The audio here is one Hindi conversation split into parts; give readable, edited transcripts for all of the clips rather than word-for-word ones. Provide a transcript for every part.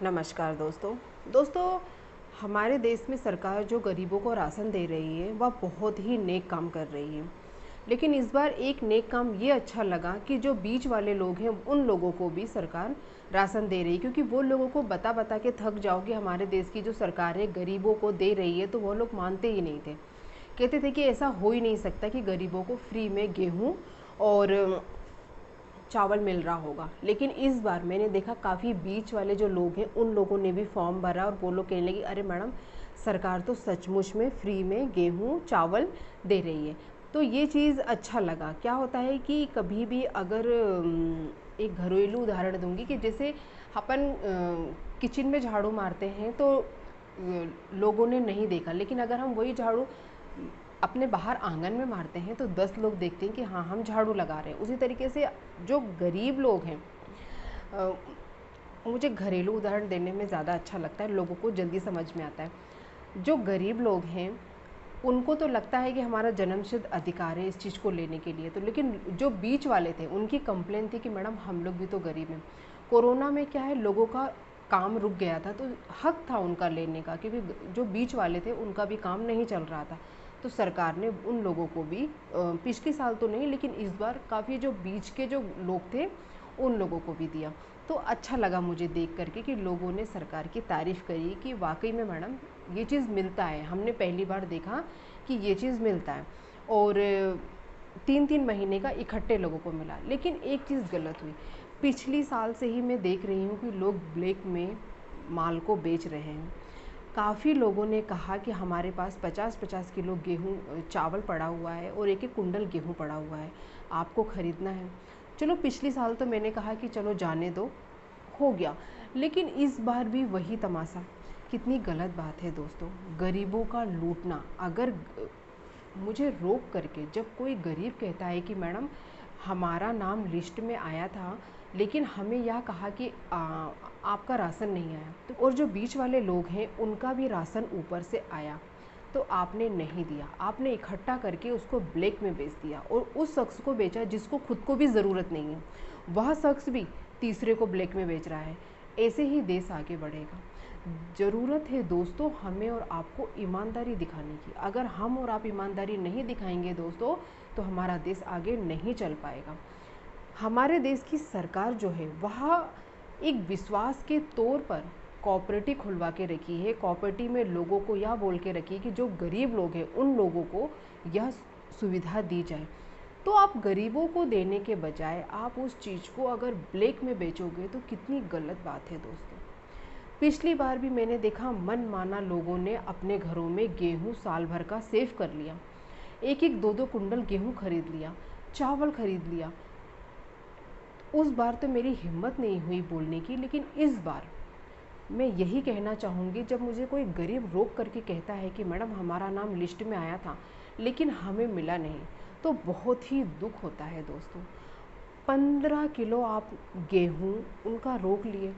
नमस्कार दोस्तों। दोस्तों, हमारे देश में सरकार जो गरीबों को राशन दे रही है वह बहुत ही नेक काम कर रही है। लेकिन इस बार एक नेक काम ये अच्छा लगा कि जो बीच वाले लोग हैं उन लोगों को भी सरकार राशन दे रही है, क्योंकि वो लोगों को बता बता के थक जाओ कि हमारे देश की जो सरकार है गरीबों को दे रही है, तो वो लोग मानते ही नहीं थे। कहते थे कि ऐसा हो ही नहीं सकता कि गरीबों को फ्री में गेहूँ और चावल मिल रहा होगा। लेकिन इस बार मैंने देखा काफ़ी बीच वाले जो लोग हैं उन लोगों ने भी फॉर्म भरा और वो लोग कहने लगे अरे मैडम, सरकार तो सचमुच में फ्री में गेहूँ चावल दे रही है। तो ये चीज़ अच्छा लगा। क्या होता है कि कभी भी अगर एक घरेलू उदाहरण दूंगी कि जैसे अपन किचन में झाड़ू मारते हैं तो लोगों ने नहीं देखा, लेकिन अगर हम वही झाड़ू अपने बाहर आंगन में मारते हैं तो 10 लोग देखते हैं कि हाँ हम झाड़ू लगा रहे हैं। उसी तरीके से जो गरीब लोग हैं, अ, मुझे घरेलू उदाहरण देने में ज़्यादा अच्छा लगता है, लोगों को जल्दी समझ में आता है। जो गरीब लोग हैं उनको तो लगता है कि हमारा जन्मसिद्ध अधिकार है इस चीज़ को लेने के लिए, तो लेकिन जो बीच वाले थे उनकी कंप्लेन थी कि मैडम हम लोग भी तो गरीब हैं। कोरोना में क्या है, लोगों का काम रुक गया था तो हक था उनका लेने का, क्योंकि जो बीच वाले थे उनका भी काम नहीं चल रहा था। तो सरकार ने उन लोगों को भी पिछले साल तो नहीं लेकिन इस बार काफ़ी जो बीच के जो लोग थे उन लोगों को भी दिया। तो अच्छा लगा मुझे देख करके कि लोगों ने सरकार की तारीफ़ करी कि वाकई में मैडम ये चीज़ मिलता है, हमने पहली बार देखा कि ये चीज़ मिलता है। और 3-3 महीने का इकट्ठे लोगों को मिला। लेकिन एक चीज़ गलत हुई, पिछली साल से ही मैं देख रही हूँ कि लोग ब्लैक में माल को बेच रहे हैं। काफ़ी लोगों ने कहा कि हमारे पास 50-50 किलो गेहूँ चावल पड़ा हुआ है और एक एक कुंडल गेहूँ पड़ा हुआ है, आपको ख़रीदना है। चलो पिछली साल तो मैंने कहा कि चलो जाने दो, हो गया। लेकिन इस बार भी वही तमाशा, कितनी गलत बात है दोस्तों, गरीबों का लूटना। अगर मुझे रोक करके जब कोई गरीब कहता है कि मैडम हमारा नाम लिस्ट में आया था लेकिन हमें यह कहा कि आपका राशन नहीं आया, तो और जो बीच वाले लोग हैं उनका भी राशन ऊपर से आया तो आपने नहीं दिया, आपने इकट्ठा करके उसको ब्लैक में बेच दिया और उस शख्स को बेचा जिसको खुद को भी ज़रूरत नहीं है, वह शख्स भी तीसरे को ब्लैक में बेच रहा है। ऐसे ही देश आगे बढ़ेगा। ज़रूरत है दोस्तों हमें और आपको ईमानदारी दिखाने की। अगर हम और आप ईमानदारी नहीं दिखाएंगे दोस्तों तो हमारा देश आगे नहीं चल पाएगा। हमारे देश की सरकार जो है वह एक विश्वास के तौर पर कोऑपरेटिव खुलवा के रखी है। कोऑपरेटिव में लोगों को यह बोल के रखी है कि जो गरीब लोग हैं उन लोगों को यह सुविधा दी जाए। तो आप गरीबों को देने के बजाय आप उस चीज़ को अगर ब्लैक में बेचोगे तो कितनी गलत बात है दोस्तों। पिछली बार भी मैंने देखा मनमाना लोगों ने अपने घरों में गेहूं साल भर का सेव कर लिया, एक एक दो दो कुंडल गेहूं खरीद लिया, चावल खरीद लिया। उस बार तो मेरी हिम्मत नहीं हुई बोलने की, लेकिन इस बार मैं यही कहना चाहूँगी, जब मुझे कोई गरीब रोक करके कहता है कि मैडम हमारा नाम लिस्ट में आया था लेकिन हमें मिला नहीं, तो बहुत ही दुख होता है दोस्तों। 15 किलो आप गेहूँ उनका रोक लिए,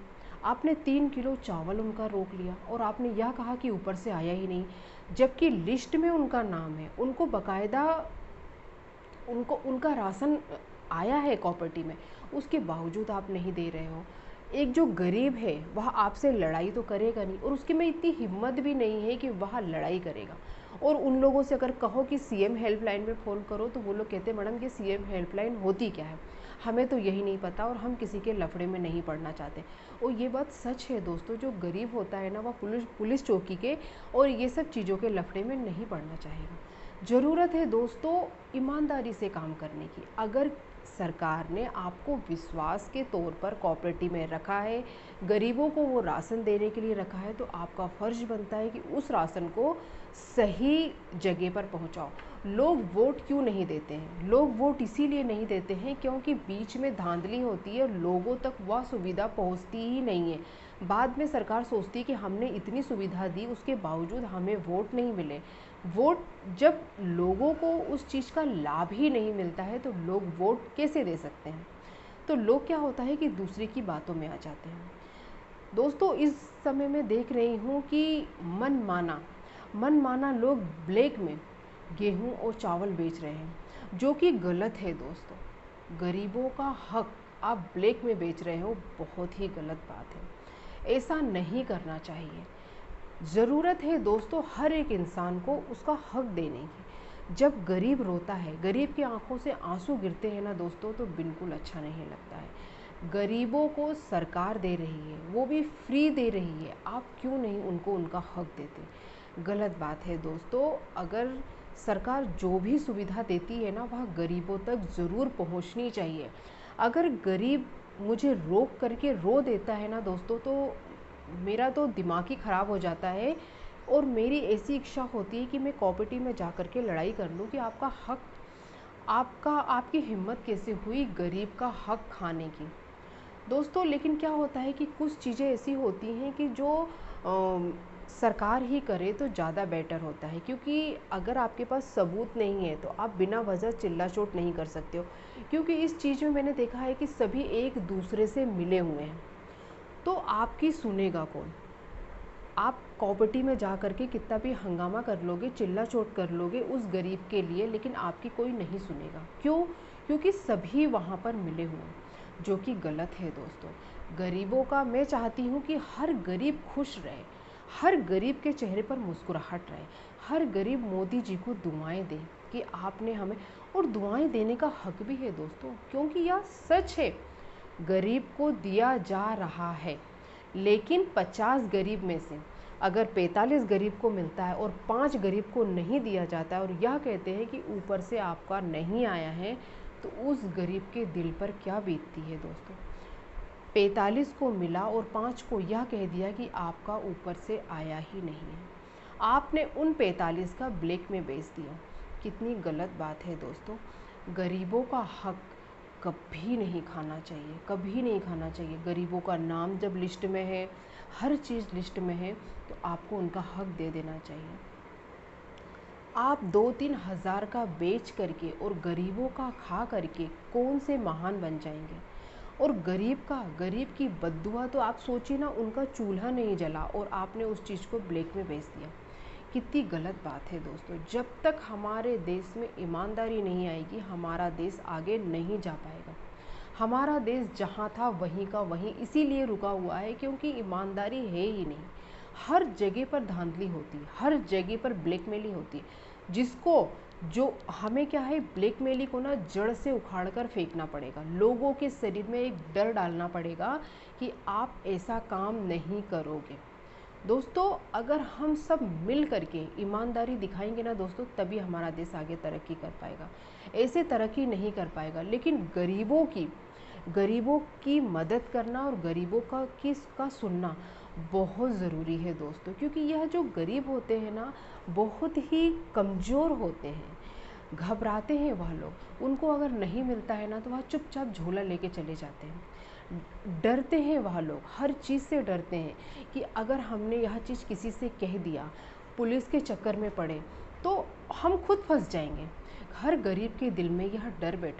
आपने 3 किलो चावल उनका रोक लिया और आपने यह कहा कि ऊपर से आया ही नहीं, जबकि लिस्ट में उनका नाम है, उनको बाकायदा उनको उनका राशन आया है कॉपर्टी में, उसके बावजूद आप नहीं दे रहे हो। एक जो गरीब है वह आपसे लड़ाई तो करेगा नहीं और उसके में इतनी हिम्मत भी नहीं है कि वह लड़ाई करेगा। और उन लोगों से अगर कहो कि सीएम हेल्पलाइन में फ़ोन करो तो वो लोग कहते हैं मैडम ये सीएम हेल्पलाइन होती क्या है, हमें तो यही नहीं पता और हम किसी के लफड़े में नहीं पड़ना चाहते। और ये बात सच है दोस्तों, जो गरीब होता है ना वह पुलिस चौकी के और ये सब चीज़ों के लफड़े में नहीं पड़ना चाहेगा। ज़रूरत है दोस्तों ईमानदारी से काम करने की। अगर सरकार ने आपको विश्वास के तौर पर कोऑपरेटिव में रखा है, गरीबों को वो राशन देने के लिए रखा है, तो आपका फ़र्ज़ बनता है कि उस राशन को सही जगह पर पहुंचाओ। लोग वोट क्यों नहीं देते हैं? लोग वोट इसीलिए नहीं देते हैं क्योंकि बीच में धांधली होती है, लोगों तक वह सुविधा पहुंचती ही नहीं है। बाद में सरकार सोचती है कि हमने इतनी सुविधा दी उसके बावजूद हमें वोट नहीं मिले। वोट जब लोगों को उस चीज़ का लाभ ही नहीं मिलता है तो लोग वोट कैसे दे सकते हैं? तो लोग क्या होता है कि दूसरे की बातों में आ जाते हैं। दोस्तों इस समय मैं देख रही हूँ कि मनमाना लोग ब्लैक में गेहूँ और चावल बेच रहे हैं, जो कि गलत है दोस्तों। गरीबों का हक आप ब्लैक में बेच रहे हो, बहुत ही गलत बात है। ऐसा नहीं करना चाहिए। ज़रूरत है दोस्तों हर एक इंसान को उसका हक देने की। जब गरीब रोता है, गरीब की आंखों से आंसू गिरते हैं ना दोस्तों, तो बिल्कुल अच्छा नहीं लगता है। गरीबों को सरकार दे रही है, वो भी फ्री दे रही है, आप क्यों नहीं उनको उनका हक देते? गलत बात है दोस्तों। अगर सरकार जो भी सुविधा देती है ना, वह गरीबों तक ज़रूर पहुंचनी चाहिए। अगर गरीब मुझे रोक करके रो देता है ना दोस्तों, तो मेरा तो दिमाग ही ख़राब हो जाता है और मेरी ऐसी इच्छा होती है कि मैं कॉपरेटिव में जा कर के लड़ाई कर लूँ कि आपका हक, आपकी हिम्मत कैसे हुई गरीब का हक खाने की। दोस्तों लेकिन क्या होता है कि कुछ चीज़ें ऐसी होती हैं कि जो सरकार ही करे तो ज़्यादा बेटर होता है, क्योंकि अगर आपके पास सबूत नहीं है तो आप बिना वजह चिल्ला चोट नहीं कर सकते हो। क्योंकि इस चीज़ में मैंने देखा है कि सभी एक दूसरे से मिले हुए हैं, तो आपकी सुनेगा कौन? आप कॉपरेटिव में जा कर के कितना भी हंगामा कर लोगे, चिल्ला चोट कर लोगे उस गरीब के लिए, लेकिन आपकी कोई नहीं सुनेगा। क्यों? क्योंकि सभी वहाँ पर मिले हुए हैं, जो कि गलत है दोस्तों। गरीबों का मैं चाहती हूँ कि हर गरीब खुश रहे, हर गरीब के चेहरे पर मुस्कुराहट रहे, हर गरीब मोदी जी को दुआएं दे कि आपने हमें, और दुआएं देने का हक भी है दोस्तों, क्योंकि यह सच है, गरीब को दिया जा रहा है। लेकिन 50 गरीब में से अगर 45 गरीब को मिलता है और 5 गरीब को नहीं दिया जाता है, और यह कहते हैं कि ऊपर से आपका नहीं आया है, तो उस गरीब के दिल पर क्या बीतती है दोस्तों? 45 को मिला और 5 को यह कह दिया कि आपका ऊपर से आया ही नहीं है। आपने उन 45 का ब्लैक में बेच दिया। कितनी गलत बात है दोस्तों। गरीबों का हक कभी नहीं खाना चाहिए, कभी नहीं खाना चाहिए। गरीबों का नाम जब लिस्ट में है, हर चीज़ लिस्ट में है, तो आपको उनका हक दे देना चाहिए। आप 2-3 हज़ार का बेच करके और गरीबों का खा करके कौन से महान बन जाएंगे? और गरीब की बद्दुआ, तो आप सोचिए ना, उनका चूल्हा नहीं जला और आपने उस चीज़ को ब्लैक में बेच दिया। कितनी गलत बात है दोस्तों। जब तक हमारे देश में ईमानदारी नहीं आएगी, हमारा देश आगे नहीं जा पाएगा। हमारा देश जहाँ था वहीं का वहीं इसीलिए रुका हुआ है क्योंकि ईमानदारी है ही नहीं। हर जगह पर धांधली होती है, हर जगह पर ब्लैकमेली होती है, जिसको जो हमें क्या है, ब्लैकमेली को ना जड़ से उखाड़ कर फेंकना पड़ेगा। लोगों के शरीर में एक डर डालना पड़ेगा कि आप ऐसा काम नहीं करोगे। दोस्तों अगर हम सब मिल करके ईमानदारी दिखाएंगे ना दोस्तों, तभी हमारा देश आगे तरक्की कर पाएगा। ऐसे तरक्की नहीं कर पाएगा। लेकिन गरीबों की मदद करना और गरीबों का सुनना बहुत ज़रूरी है दोस्तों, क्योंकि यह जो गरीब होते हैं ना, बहुत ही कमज़ोर होते हैं, घबराते हैं वह लोग। उनको अगर नहीं मिलता है ना, तो वह चुपचाप झोला लेके चले जाते हैं। डरते हैं वह लोग, हर चीज़ से डरते हैं कि अगर हमने यह चीज़ किसी से कह दिया, पुलिस के चक्कर में पड़े, तो हम खुद फंस जाएंगे। हर गरीब के दिल में यह डर बैठा